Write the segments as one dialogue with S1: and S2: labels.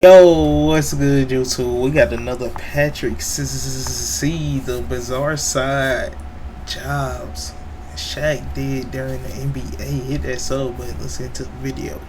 S1: Yo, what's good, YouTube? We got another Patrick C. The bizarre side jobs Shaq did during the NBA. Hit that sub button. Let's get into the video.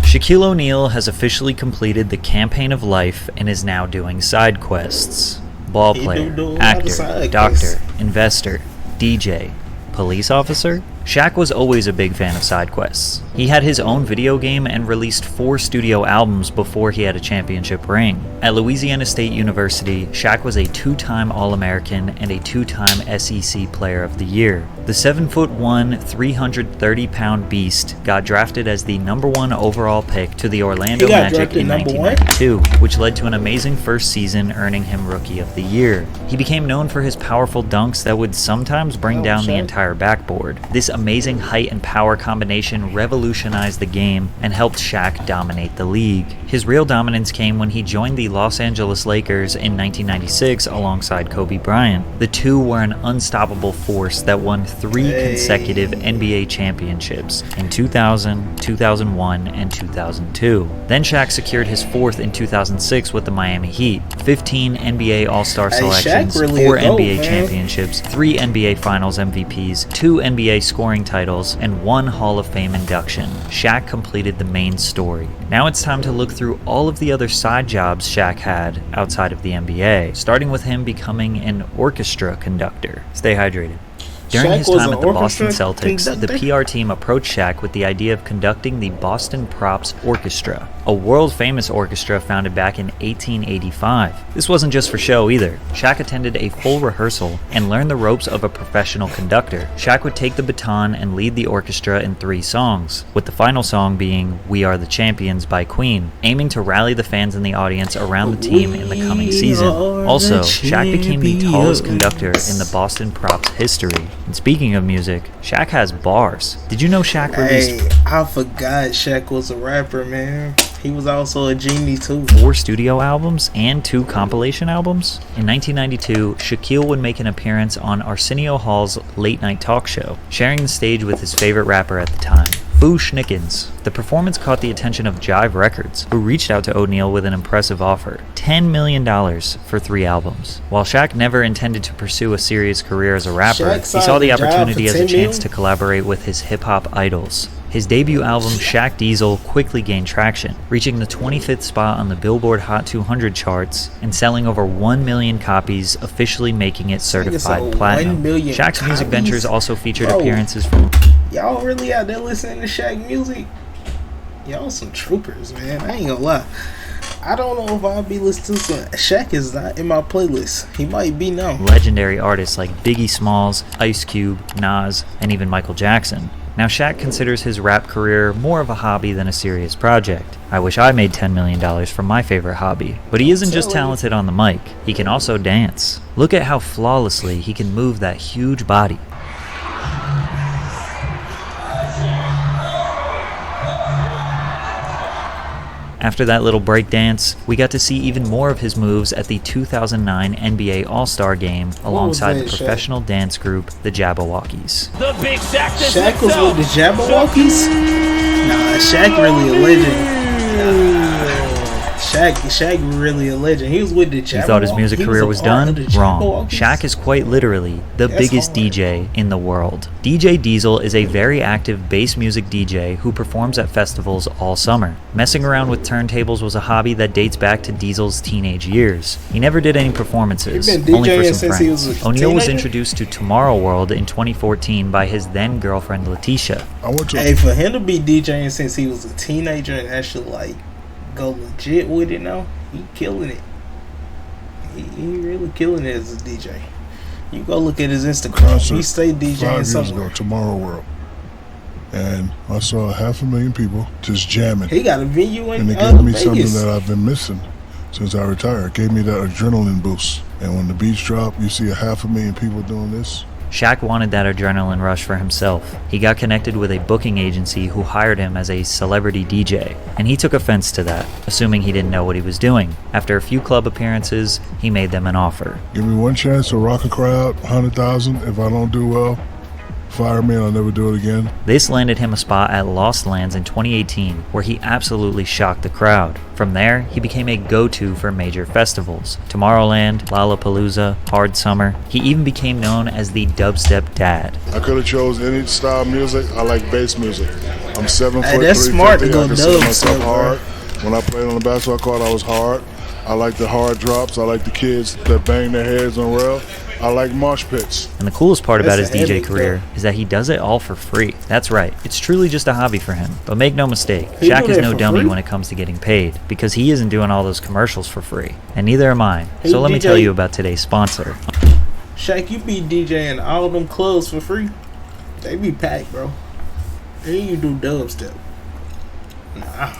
S2: Shaquille O'Neal has officially completed the campaign of life and is now doing side quests. Ball player, actor, doctor, investor, DJ, police officer. Shaq was always a big fan of side quests. He had his own video game and released 4 studio albums before he had a championship ring. At Louisiana State University, Shaq was a 2-time All-American and a 2-time SEC Player of the Year. The 7'1", 330-pound beast got drafted as the #1 overall pick to the Orlando Magic in 1992, which led to an amazing first season, earning him Rookie of the Year. He became known for his powerful dunks that would sometimes bring down the entire backboard. This amazing height and power combination revolutionized the game and helped Shaq dominate the league. His real dominance came when he joined the Los Angeles Lakers in 1996 alongside Kobe Bryant. The two were an unstoppable force that won 3 consecutive NBA championships in 2000, 2001, and 2002. Then Shaq secured his 4th in 2006 with the Miami Heat. 15 NBA All-Star selections, 4 NBA championships, 3 NBA Finals MVPs, 2 NBA scoring titles, and 1 Hall of Fame induction. Shaq completed the main story. Now it's time to look through all of the other side jobs Shaq had outside of the NBA, starting with him becoming an orchestra conductor. Stay hydrated. During his time at the Boston Celtics, the PR team approached Shaq with the idea of conducting the Boston Props Orchestra, a world-famous orchestra founded back in 1885. This wasn't just for show either. Shaq attended a full rehearsal and learned the ropes of a professional conductor. Shaq would take the baton and lead the orchestra in 3 songs, with the final song being "We Are the Champions" by Queen, aiming to rally the fans in the audience around the team in the coming season. Also, Shaq became the tallest conductor in the Boston Props history. And speaking of music, Shaq has bars. Did you know Shaq released...
S1: I forgot Shaq was a rapper, man. He was also a genie too.
S2: 4 studio albums and 2 compilation albums? In 1992, Shaquille would make an appearance on Arsenio Hall's late night talk show, sharing the stage with his favorite rapper at the time, Whoiscam. The performance caught the attention of Jive Records, who reached out to O'Neal with an impressive offer, $10 million for 3 albums. While Shaq never intended to pursue a serious career as a rapper, he saw the opportunity as a chance to collaborate with his hip-hop idols. His debut album, Shaq Diesel, quickly gained traction, reaching the 25th spot on the Billboard Hot 200 charts and selling over 1 million copies, officially making it certified platinum. Shaq's music ventures also featured appearances from...
S1: Y'all really out there listening to Shaq music? Y'all some troopers, man. I ain't gonna lie. I don't know if I'll be listening to some. Shaq is not in my playlist. He might be now.
S2: Legendary artists like Biggie Smalls, Ice Cube, Nas, and even Michael Jackson. Now Shaq considers his rap career more of a hobby than a serious project. I wish I made $10 million from my favorite hobby. But he isn't just talented on the mic, he can also dance. Look at how flawlessly he can move that huge body. After that little break dance, we got to see even more of his moves at the 2009 NBA All-Star Game alongside the professional dance group, the Jabberwockies.
S1: Shaq was with the Jabberwockies? Nah, Shaq really a legend. Shaq really a legend. He was with the Jabberwockies.
S2: You thought his music career was done? Wrong. Shaq is quite literally the biggest DJ in the world. DJ Diesel is a very active bass music DJ who performs at festivals all summer. Messing around with turntables was a hobby that dates back to Diesel's teenage years. He never did any performances, only for some friends. O'Neal was introduced to Tomorrow World in 2014 by his then girlfriend Letitia.
S1: Hey, for him to be DJing since he was a teenager and actually like go legit with it now, he killing it. He really killing it as a DJ. You go look at his Instagram. He stay DJing
S3: 5 years ago, Tomorrow World, and I saw 500,000 people just jamming.
S1: He got a venue in
S3: and it gave me
S1: Vegas.
S3: something that I've been missing since I retired. It gave me that adrenaline boost. And when the beats drop, you see 500,000 people doing this.
S2: Shaq wanted that adrenaline rush for himself. He got connected with a booking agency who hired him as a celebrity DJ, and he took offense to that, assuming he didn't know what he was doing. After a few club appearances, he made them an offer.
S3: Give me one chance to rock a crowd, 100,000. If I don't do well, Fire me, I'll never do it again.
S2: This landed him a spot at Lost Lands in 2018, where he absolutely shocked the crowd. From there, he became a go-to for major festivals: Tomorrowland, Lollapalooza, Hard Summer. He even became known as the dubstep dad.
S3: I could have chose any style of music. I like bass music. I'm 7 foot,
S1: that's
S3: 350.
S1: smart to go
S3: I consider myself
S1: dubstep,
S3: hard. When I played on the basketball court, I was hard. I like the hard drops. I like the kids that bang their heads on rail. I like mosh pits.
S2: And the coolest part about his
S1: That's a
S2: DJ
S1: heavy
S2: career is that he does it all for free. That's right, it's truly just a hobby for him. But make no mistake,
S1: He
S2: Shaq
S1: do
S2: is
S1: that
S2: no
S1: for
S2: dummy
S1: free?
S2: when it comes to getting paid, because he isn't doing all those commercials for free. And neither am I.
S1: Hey,
S2: So let me
S1: DJ.
S2: tell you about today's sponsor.
S1: Shaq, you be DJing all them clubs for free. They be packed, bro. And you do dubstep. Nah,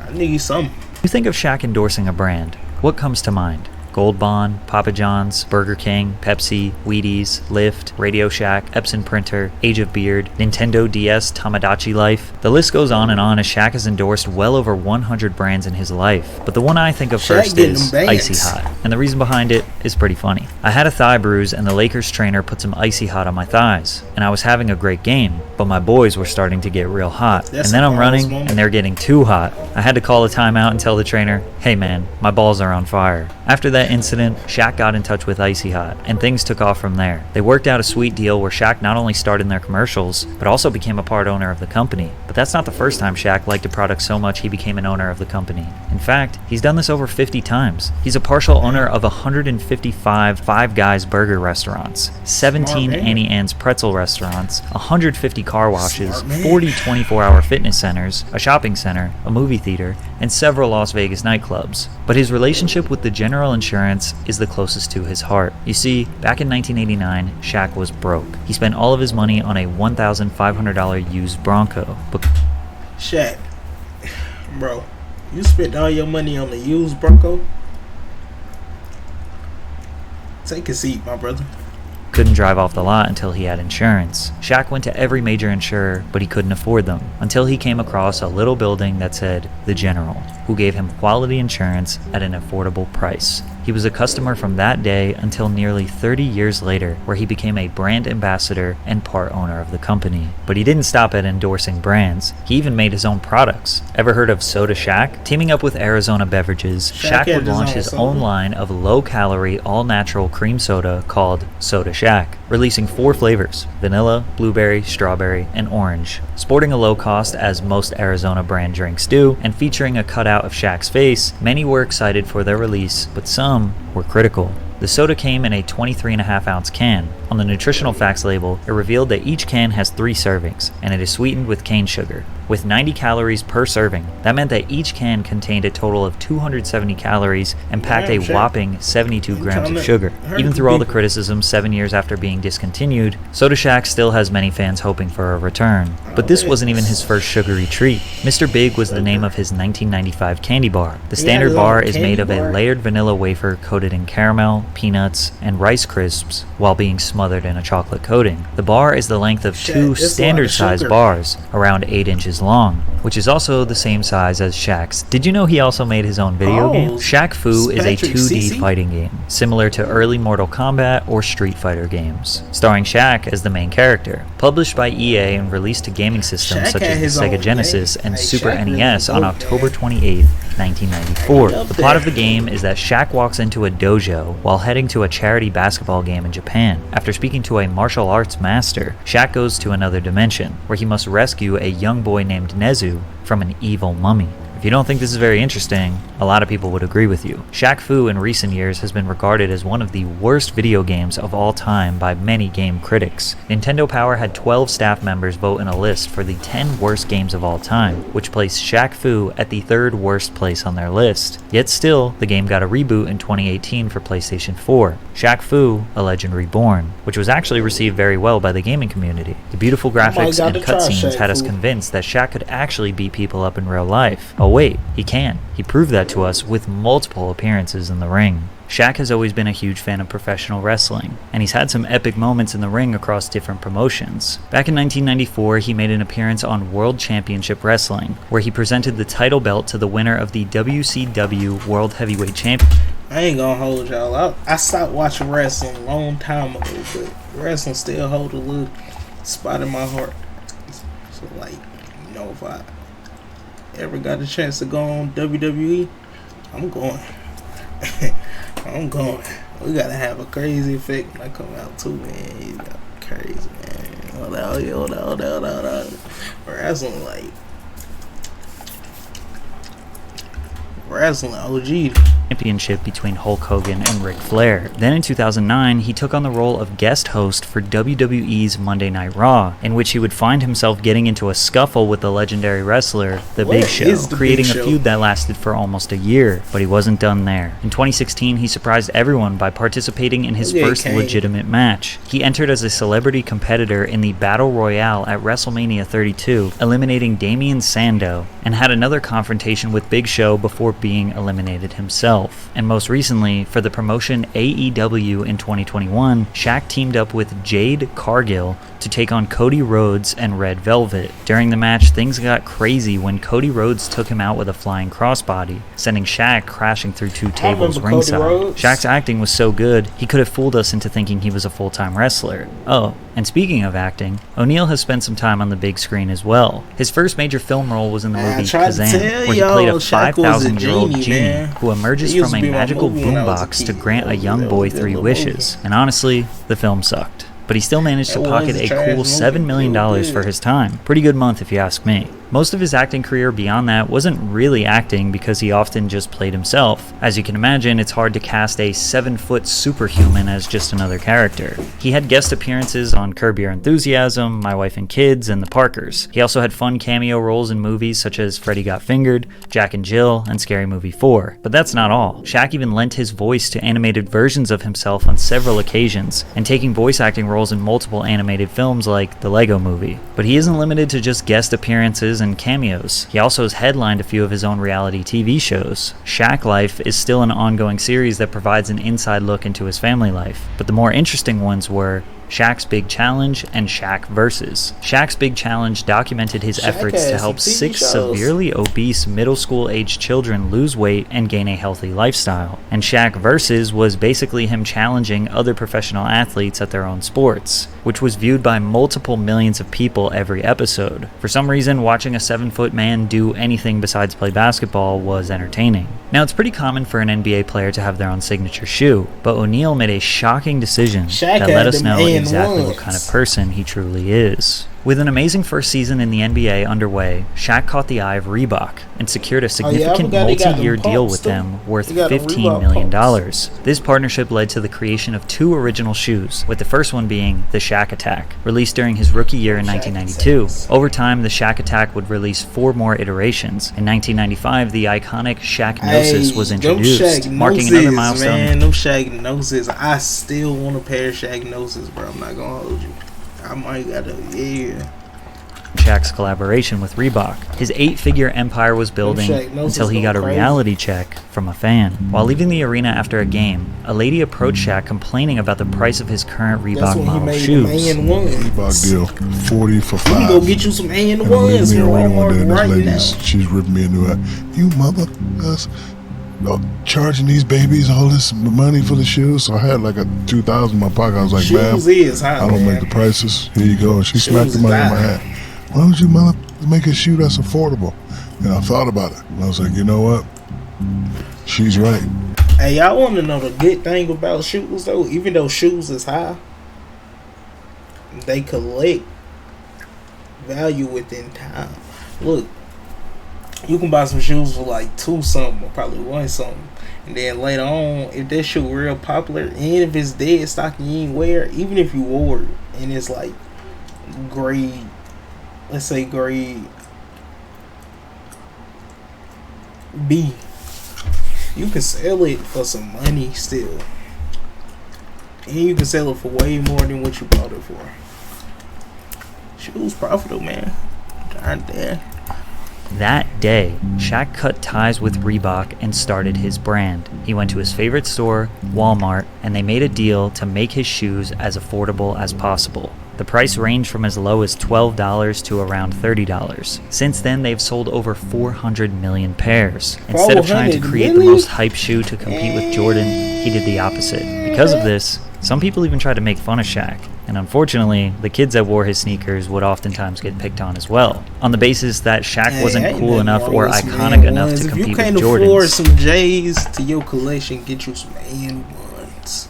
S1: I need something.
S2: You think of Shaq endorsing a brand, what comes to mind? Gold Bond, Papa John's, Burger King, Pepsi, Wheaties, Lyft, Radio Shack, Epson Printer, Age of Beard, Nintendo DS, Tamagotchi Life. The list goes on, as Shaq has endorsed well over 100 brands in his life. But the one I think of
S1: Shaq
S2: first
S1: getting
S2: is
S1: them bands.
S2: Icy Hot. And the reason behind it is pretty funny. I had a thigh bruise and the Lakers trainer put some Icy Hot on my thighs. And I was having a great game, but my boys were starting to get real hot.
S1: That's
S2: And then
S1: a
S2: I'm
S1: balls
S2: running
S1: moment.
S2: and they're getting too hot. I had to call a timeout and tell the trainer, hey man, my balls are on fire. After that incident, Shaq got in touch with Icy Hot, and things took off from there. They worked out a sweet deal where Shaq not only starred in their commercials, but also became a part owner of the company. But that's not the first time Shaq liked a product so much he became an owner of the company. In fact, he's done this over 50 times. He's a partial owner of 155 Five Guys burger restaurants, 17
S1: Smart man.
S2: Annie Ann's pretzel restaurants, 150 car washes,
S1: Smart man.
S2: 40 24-hour fitness centers, a shopping center, a movie theater, and several Las Vegas nightclubs. But his relationship with the General Insurance is the closest to his heart. You see, back in 1989, Shaq was broke. He spent all of his money on a $1,500 used Bronco. But
S1: Shaq, bro, you spent all your money on the used Bronco? Take a seat, my brother.
S2: couldn't drive off the lot until he had insurance. Shaq went to every major insurer, but he couldn't afford them, until he came across a little building that said The General, who gave him quality insurance at an affordable price. He was a customer from that day until nearly 30 years later, where he became a brand ambassador and part owner of the company. But he didn't stop at endorsing brands. He even made his own products. Ever heard of Soda Shaq? Teaming up with Arizona Beverages, Shaq would launch his own line of low-calorie, all-natural cream soda called Soda Shaq, releasing 4 flavors: vanilla, blueberry, strawberry, and orange. Sporting a low cost, as most Arizona brand drinks do, and featuring a cutout of Shaq's face, many were excited for their release, but some were critical. The soda came in a 23.5-ounce can. On the nutritional facts label, it revealed that each can has 3 servings, and it is sweetened with cane sugar. With 90 calories per serving, that meant that each can contained a total of 270 calories and packed a whopping 72 grams of sugar. Even through all the criticism 7 years after being discontinued, Soda Shaq still has many fans hoping for a return. But this wasn't even his first sugary treat. Mr. Big was the name of his 1995 candy bar. The standard bar is made of a layered vanilla wafer coated in caramel, peanuts, and Rice Crisps while being smothered in a chocolate coating. The bar is the length of 2 standard-sized bars, around 8 inches long, which is also the same size as Shaq's. Did you know he also made his own video game? Shaq Fu is a 2D fighting game, similar to early Mortal Kombat or Street Fighter games, starring Shaq as the main character. Published by EA and released to gaming systems such as the Sega Genesis and Super NES on October 28, 1994. The plot of the game is that Shaq walks into a dojo while heading to a charity basketball game in Japan. After speaking to a martial arts master, Shaq goes to another dimension, where he must rescue a young boy named Nezu from an evil mummy. If you don't think this is very interesting, a lot of people would agree with you. Shaq Fu in recent years has been regarded as one of the worst video games of all time by many game critics. Nintendo Power had 12 staff members vote in a list for the 10 worst games of all time, which placed Shaq Fu at the 3rd worst place on their list. Yet still, the game got a reboot in 2018 for PlayStation 4, Shaq Fu: A Legend Reborn, which was actually received very well by the gaming community. The beautiful graphics and cutscenes had us convinced that Shaq could actually beat people up in real life. Oh wait, he can. He proved that to us with multiple appearances in the ring. Shaq has always been a huge fan of professional wrestling, and he's had some epic moments in the ring across different promotions. Back in 1994, he made an appearance on World Championship Wrestling, where he presented the title belt to the winner of the WCW World Heavyweight Championship.
S1: I ain't gonna hold y'all out. I stopped watching wrestling a long time ago, but wrestling still hold a little spot in my heart. So like, you know, if I ever got a chance to go on WWE, I'm going. I'm going. We gotta have a crazy effect when I come out too, man. You got crazy, man. Hold on. Wrestling OG.
S2: Championship between Hulk Hogan and Ric Flair. Then in 2009, he took on the role of guest host for WWE's Monday Night Raw, in which he would find himself getting into a scuffle with the legendary wrestler, The Big Show, creating a feud that lasted for almost a year, but he wasn't done there. In 2016, he surprised everyone by participating in his first legitimate match. He entered as a celebrity competitor in the Battle Royale at WrestleMania 32, eliminating Damien Sandow, and had another confrontation with Big Show before being eliminated himself. And most recently, for the promotion AEW in 2021, Shaq teamed up with Jade Cargill to take on Cody Rhodes and Red Velvet. During the match, things got crazy when Cody Rhodes took him out with a flying crossbody, sending Shaq crashing through 2 tables ringside. Shaq's acting was so good, he could have fooled us into thinking he was a full-time wrestler. Oh, and speaking of acting, O'Neal has spent some time on the big screen as well. His first major film role was in the movie Kazan, where he played a 5,000-year-old genie who emerges from a magical boombox to grant a young boy 3 wishes. And honestly, the film sucked. But he still managed to pocket a cool $7 million for his time. Pretty good month if you ask me. Most of his acting career beyond that wasn't really acting because he often just played himself. As you can imagine, it's hard to cast a 7-foot superhuman as just another character. He had guest appearances on Curb Your Enthusiasm, My Wife and Kids, and The Parkers. He also had fun cameo roles in movies such as Freddy Got Fingered, Jack and Jill, and Scary Movie 4. But that's not all. Shaq even lent his voice to animated versions of himself on several occasions, and taking voice acting roles in multiple animated films like The Lego Movie. But he isn't limited to just guest appearances and cameos. He also has headlined a few of his own reality TV shows. Shaq Life is still an ongoing series that provides an inside look into his family life, but the more interesting ones were Shaq's Big Challenge and Shaq Versus. Shaq's Big Challenge documented his efforts to help 6 severely obese middle school aged children lose weight and gain a healthy lifestyle. And Shaq Versus was basically him challenging other professional athletes at their own sports, which was viewed by multiple millions of people every episode. For some reason, watching a 7-foot man do anything besides play basketball was entertaining. Now, it's pretty common for an NBA player to have their own signature shoe, but O'Neal made a shocking decision that let us know exactly what kind of person he truly is. With an amazing first season in the NBA underway, Shaq caught the eye of Reebok and secured a significant multi-year deal with them worth $15 million. This partnership led to the creation of 2 original shoes, with the first one being the Shaq Attack, released during his rookie year in 1992. Over time, the Shaq Attack would release 4 more iterations. In 1995, the iconic Shaq Gnosis was introduced, marking another milestone.
S1: Man, them Shaq Gnosis, I still want a pair of Shaq Gnosis, bro. I'm not gonna hold you. I might gotta,
S2: Shaq's collaboration with Reebok. His 8-figure empire was building until he got a reality check from a fan. While leaving the arena after a game, a lady approached Shaq complaining about the price of his current Reebok model shoes.
S3: Reebok deal, 40 for 5.
S1: You can go get you some A&1s from Walmart right now.
S3: She's ripping me a new hat. You mother, charging these babies all this money for the shoes. So I had like a $2,000 in my pocket. I was like, "Ma'am, I don't make the prices. Here you go." And she smacked the money in my hat. Why don't you mother make a shoe that's affordable? And I thought about it. And I was like, you know what? She's right.
S1: Hey, y'all want to know the good thing about shoes though? Even though shoes is high, they collect value within time. Look, you can buy some shoes for like 2 something or probably 1 something, and then later on, if that shoe real popular, and if it's dead stock and you ain't wear it, even if you wore it and it's like grade, let's say grade B, you can sell it for some money still, and you can sell it for way more than what you bought it for. Shoes profitable, man. Aren't there?
S2: That day, Shaq cut ties with Reebok and started his brand. He went to his favorite store, Walmart, and they made a deal to make his shoes as affordable as possible. The price ranged from as low as $12 to around $30. Since then, they've sold over 400 million pairs. Instead of trying to create the most hype shoe to compete with Jordan, he did the opposite. Because of this, Some people even tried to make fun of Shaq, and unfortunately, the kids that wore his sneakers would oftentimes get picked on as well, on the basis that Shaq wasn't cool enough or iconic enough to compete with Jordans.
S1: If you can't afford some J's to your collection, get you some AN1s.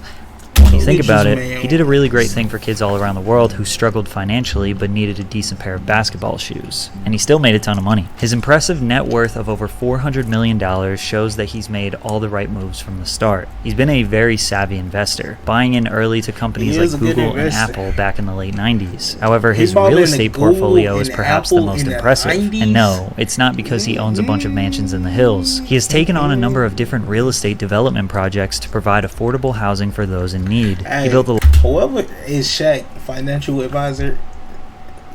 S2: When you think about it, he did a really great thing for kids all around the world who struggled financially but needed a decent pair of basketball shoes. And he still made a ton of money. His impressive net worth of over $400 million shows that he's made all the right moves from the start. He's been a very savvy investor, buying in early to companies like Google and Apple back in the late 90s. However, his real estate portfolio is perhaps the most impressive. And no, it's not because he owns a bunch of mansions in the hills. He has taken on a number of different real estate development projects to provide affordable housing for those in need.
S1: Hey,
S2: he built a
S1: whoever is Shaq financial advisor,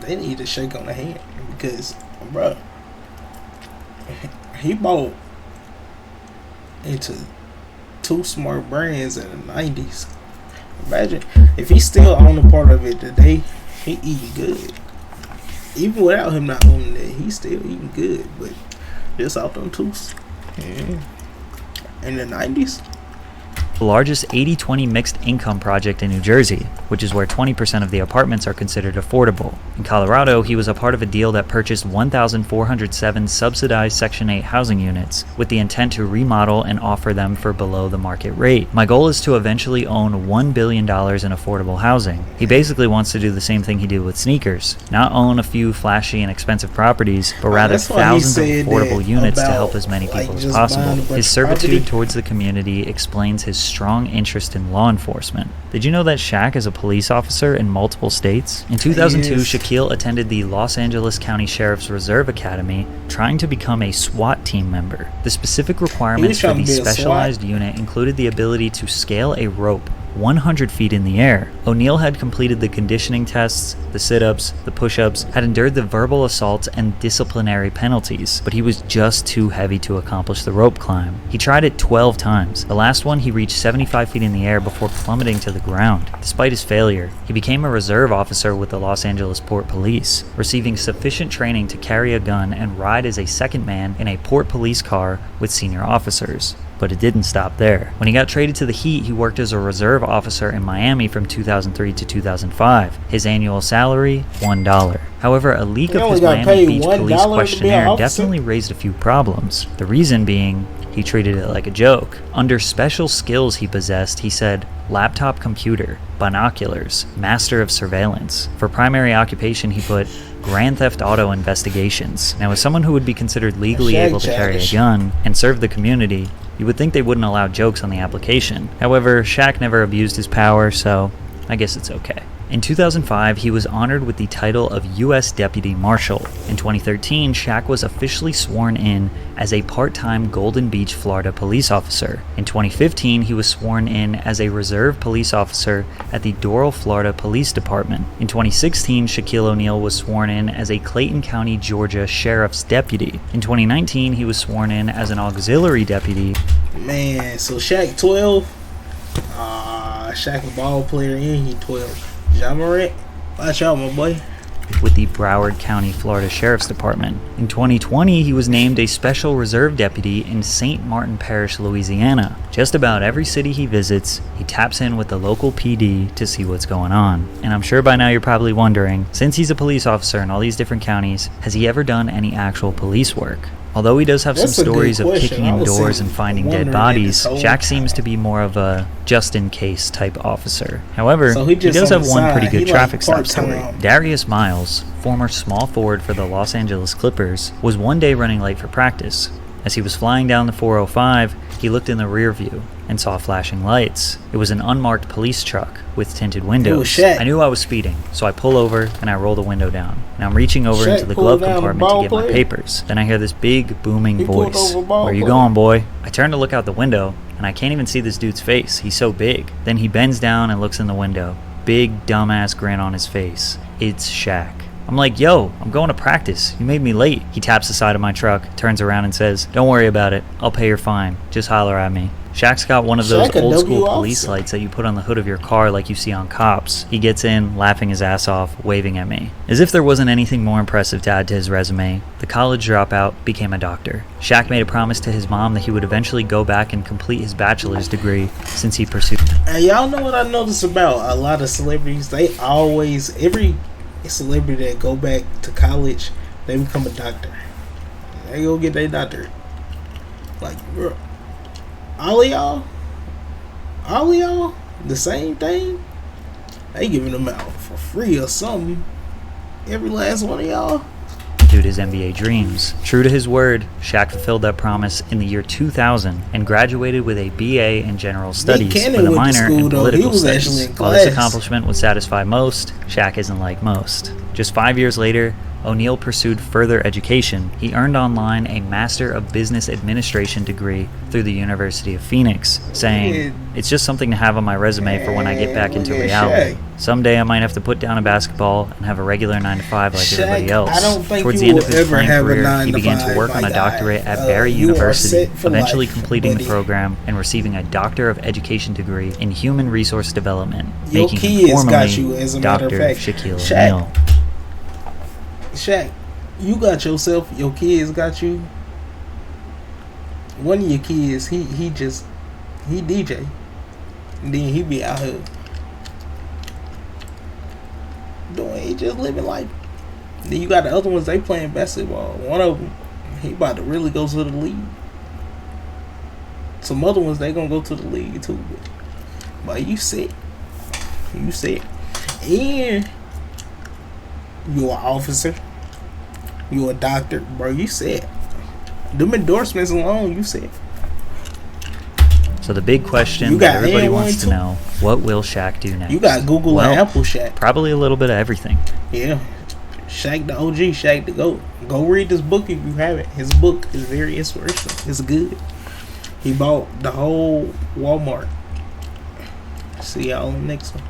S1: they need to shake on the hand because, bro, he bought into two smart brands in the 90s. Imagine if he's still on a part of it today, he eating good. Even without him not owning it, he's still eating good. But just out them two in the 90s.
S2: The largest 80-20 mixed income project in New Jersey, which is where 20% of the apartments are considered affordable. In Colorado, he was a part of a deal that purchased 1,407 subsidized Section 8 housing units with the intent to remodel and offer them for below the market rate. My goal is to eventually own $1 billion in affordable housing. He basically wants to do the same thing he did with sneakers, not own a few flashy and expensive properties, but rather thousands of affordable units to help as many people as possible. His servitude towards the community explains his strong interest in law enforcement. Did you know that Shaq is a police officer in multiple states? In 2002, Shaquille attended the Los Angeles County Sheriff's Reserve Academy, trying to become a SWAT team member. The specific requirements for the specialized unit included the ability to scale a rope 100 feet in the air. O'Neal had completed the conditioning tests, the sit-ups, the push-ups, had endured the verbal assaults and disciplinary penalties, but he was just too heavy to accomplish the rope climb. He tried it 12 times. The last one, he reached 75 feet in the air before plummeting to the ground. Despite his failure, he became a reserve officer with the Los Angeles Port Police, receiving sufficient training to carry a gun and ride as a second man in a Port Police car with senior officers. But it didn't stop there. When he got traded to the Heat, he worked as a reserve officer in Miami from 2003 to 2005. His annual salary, $1. However, a leak of his Miami Beach police questionnaire definitely raised a few problems. The reason being, he treated it like a joke. Under special skills he possessed, he said, laptop computer, binoculars, master of surveillance. For primary occupation, he put Grand Theft Auto investigations. Now, as someone who would be considered legally able to carry a gun and serve the community, you would think they wouldn't allow jokes on the application. However, Shaq never abused his power, so I guess it's okay. In 2005, he was honored with the title of U.S. Deputy Marshal. In 2013, Shaq was officially sworn in as a part-time Golden Beach, Florida police officer. In 2015, he was sworn in as a reserve police officer at the Doral, Florida Police Department. In 2016, Shaquille O'Neal was sworn in as a Clayton County, Georgia Sheriff's Deputy. In 2019, he was sworn in as an auxiliary deputy.
S1: Man, so Shaq 12? Shaq a ball player and he 12. Ja Morant, watch out, my boy.
S2: With the Broward County, Florida Sheriff's Department. In 2020, he was named a special reserve deputy in St. Martin Parish, Louisiana. Just about every city he visits, he taps in with the local PD to see what's going on. And I'm sure by now you're probably wondering, since he's a police officer in all these different counties, has he ever done any actual police work? Although he does have some stories of kicking in doors and finding dead bodies, Shaq seems to be more of a just-in-case type officer. However, he does have one pretty good traffic stop story. Darius Miles, former small forward for the Los Angeles Clippers, was one day running late for practice. As he was flying down the 405, he looked in the rear view and saw flashing lights. It was an unmarked police truck with tinted windows. I knew I was speeding, so I pull over and I roll the window down. Now I'm reaching over into the glove compartment to get my papers. Then I hear this big booming voice. "Where are you going, boy?" I turn to look out the window and I can't even see this dude's face. He's so big. Then he bends down and looks in the window. Big dumbass grin on his face. It's Shaq. I'm like, "Yo, I'm going to practice. You made me late." He taps the side of my truck, turns around and says, "Don't worry about it. I'll pay your fine. Just holler at me." Shaq's got one of those
S1: Shaq a
S2: old school
S1: W
S2: police
S1: officer.
S2: lights that you put on the hood of your car like you see on cops. He gets in, laughing his ass off, waving at me. As if there wasn't anything more impressive to add to his resume, the college dropout became a doctor. Shaq made a promise to his mom that he would eventually go back and complete his bachelor's degree since he pursued.
S1: And y'all know what I noticed about a lot of celebrities? They always, every celebrity that go back to college, they become a doctor. They go get their doctorate. Like, bro, all of y'all, the same thing. They giving them out for free or something. Every last one of y'all.
S2: Pursued his NBA dreams. True to his word, Shaq fulfilled that promise in the year 2000 and graduated with a BA in General Studies with a minor in Political Studies. While this accomplishment would satisfy most, Shaq isn't like most. Just 5 years later, O'Neal pursued further education. He earned online a Master of Business Administration degree through the University of Phoenix, saying, "It's just something to have on my resume for when I get back into reality. Someday I might have to put down a basketball and have a regular 9-to-5 like everybody else." Towards the end of his playing career, he began to work on a doctorate at Barry University, eventually completing the program and receiving a Doctor of Education degree in Human Resource Development, making him formally Dr. Shaquille O'Neal.
S1: Shaq, you got yourself, your kids got you. One of your kids, he DJ. And then he be out here he just living life. Then you got the other ones, they playing basketball. One of them, he about to really go to the league. Some other ones, they gonna go to the league too. But you sick. And you're an officer. You're a doctor. Bro, you said. Them endorsements alone, you said.
S2: So the big question that everybody wants to know, what will Shaq do next?
S1: You got Google and Apple Shaq.
S2: Probably a little bit of everything.
S1: Yeah. Shaq the OG, Shaq the GOAT. Go read this book if you haven't. His book is very inspirational. It's good. He bought the whole Walmart. See y'all in the next one.